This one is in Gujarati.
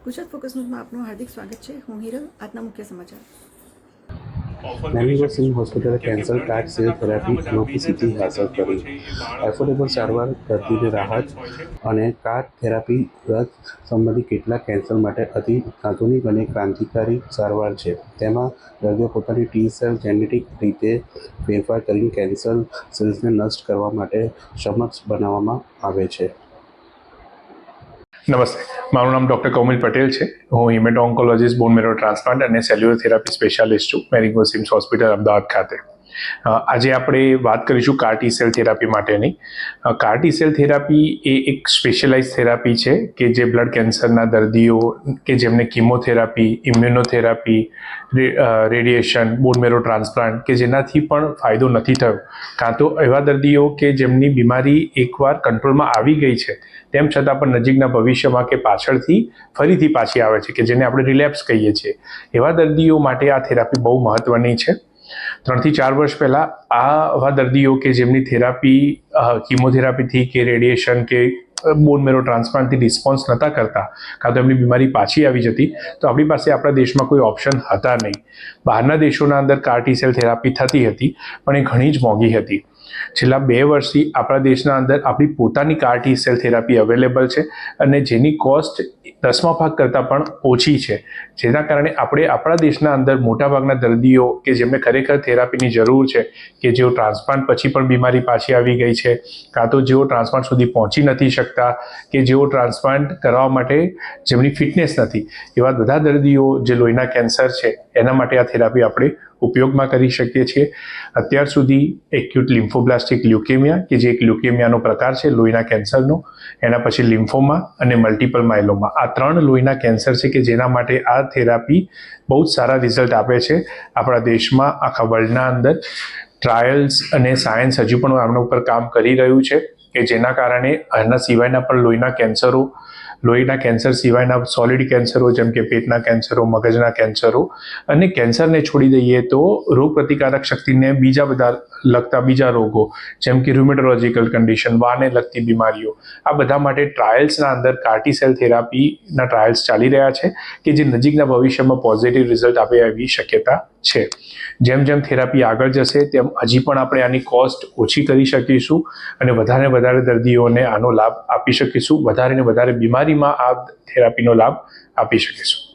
ગુજરાત ફોકસ ન્યૂઝમાં આપનું હાર્દિક સ્વાગત છે. હું હિરલ. આજના મુખ્ય સમાચાર. મેનેગો સિંહ હોસ્પિટલે કેન્સર કાર્ડ સેલ થેરાપી અનોખી સિદ્ધિ હાંસલ કરી. એફોર્ડેબલ સારવાર, દર્દીને રાહત અને કાર્ડ થેરાપી રક્ત સંબંધી કેટલાક કેન્સર માટે અતિ આધુનિક અને ક્રાંતિકારી સારવાર છે. તેમાં દર્દીઓ પોતાની ટી સેલ જેનેટિક રીતે ફેરફાર કરીને કેન્સર સેલ્સને નષ્ટ કરવા માટે સક્ષમ બનાવવામાં આવે છે. નમસ્તે, મારું નામ ડૉક્ટર કૌમિલ પટેલ છે. હું હિમેટો ઓન્કોલોજીસ્ટ, બોન મેરો ટ્રાન્સપ્લાન્ટ અને સેલ્યુલર થેરાપી સ્પેશિયાલિસ્ટ છું મેરીગો સિમ્સ હોસ્પિટલ અમદાવાદ ખાતે. આજે આપણે વાત કરીશું કાર ટી સેલ થેરાપી માટેની. કાર ટી સેલ થેરાપી એ એક સ્પેશિયલાઇઝ થેરાપી છે કે જે બ્લડ કેન્સરના દર્દીઓ કે જેમને કિમોથેરાપી, ઇમ્યુનોથેરાપી, રેડિયેશન, બોન મેરો ટ્રાન્સપ્લાન્ટ કે જેનાથી પણ ફાયદો નથી થયો, કાં તો એવા દર્દીઓ કે જેમની બીમારી એકવાર કંટ્રોલમાં આવી ગઈ છે તેમ છતાં પણ નજીકના ભવિષ્યમાં કે પાછળથી ફરીથી પાછી આવે છે કે જેને આપણે રિલેપ્સ કહીએ છીએ, એવા દર્દીઓ માટે આ થેરાપી બહુ મહત્વની છે. 3 થી 4 વર્ષ પહેલાં આવા દર્દીઓ કે જેમની થેરાપી કિમોથેરાપીથી કે રેડિયેશન કે બોન મેરો ટ્રાન્સપ્લાન્ટથી રિસ્પોન્સ નહોતા કરતા, કાં તો એમની બીમારી પાછી આવી જતી, તો આપણી પાસે આપણા દેશમાં કોઈ ઓપ્શન હતા નહીં. બહારના દેશોના અંદર કાર ટી સેલ થેરાપી થતી હતી, પણ એ ઘણી જ મોંઘી હતી. છેલ્લા 2 વર્ષથી આપણા દેશના અંદર આપણી પોતાની car T cell therapy available છે અને જેની કોસ્ટ 10મા ભાગ કરતાં પણ ઓછી છે, જેના કારણે આપણે આપણા દેશના અંદર મોટાભાગના દર્દીઓ કે જેમને ખરેખર થેરાપીની જરૂર છે, કે જેઓ ટ્રાન્સપ્લાન્ટ પછી પણ બીમારી પાછી આવી ગઈ છે, કાં તો જેઓ ટ્રાન્સપ્લાન્ટ સુધી પહોંચી નથી શકતા, કે જેઓ ટ્રાન્સપ્લાન્ટ કરવા માટે જેમની ફિટનેસ નથી, એવા બધા દર્દીઓ જે લોહીના કેન્સર છે એના માટે આ થેરાપી આપણે ઉપયોગમાં કરી શકીએ છીએ. અત્યાર સુધી એક્યુટ લિમ્ફોબ્લાસ્ટિક લ્યુકેમિયા કે જે એક લ્યુકેમિયાનો પ્રકાર છે લોહીના કેન્સરનો, એના પછી લિમ્ફોમા અને મલ્ટિપલ માયલોમા, આ 3 લોહીના કેન્સર છે કે જેના માટે આ થેરાપી બહુ જ સારા રિઝલ્ટ આપે છે. આપણા દેશમાં, આખા વર્લ્ડના અંદર ટ્રાયલ્સ અને સાયન્સ હજુ પણ આમના ઉપર કામ કરી રહ્યું છે કે જેના કારણે આના સિવાયના પણ લોહીના કેન્સર સિવાયના સોલિડ કેન્સરો જેમ કે પેટના કેન્સરો, મગજના કેન્સરો અને કેન્સરને છોડી દઈએ તો રોગ પ્રતિકારક શક્તિને લગતા બીજા રોગો જેમ કે રુમેટોલોજીકલ કન્ડિશન, વાને લગતી બીમારીઓ, આ બધા માટે ટ્રાયલ્સના અંદર કાર ટી સેલ થેરાપીના ટ્રાયલ્સ ચાલી રહ્યા છે કે જે નજીકના ભવિષ્યમાં પોઝિટિવ રિઝલ્ટ આપે એવી શક્યતા છે. જેમ જેમ થેરાપી આગળ જશે તેમ હજી પણ આપણે આની કોસ્ટ ઓછી કરી શકીશું અને વધારે દર્દીઓને આનો લાભ આપી શકીશું, વધારે ને વધારે બીમારીમાં આ થેરાપીનો લાભ આપી શકીશું.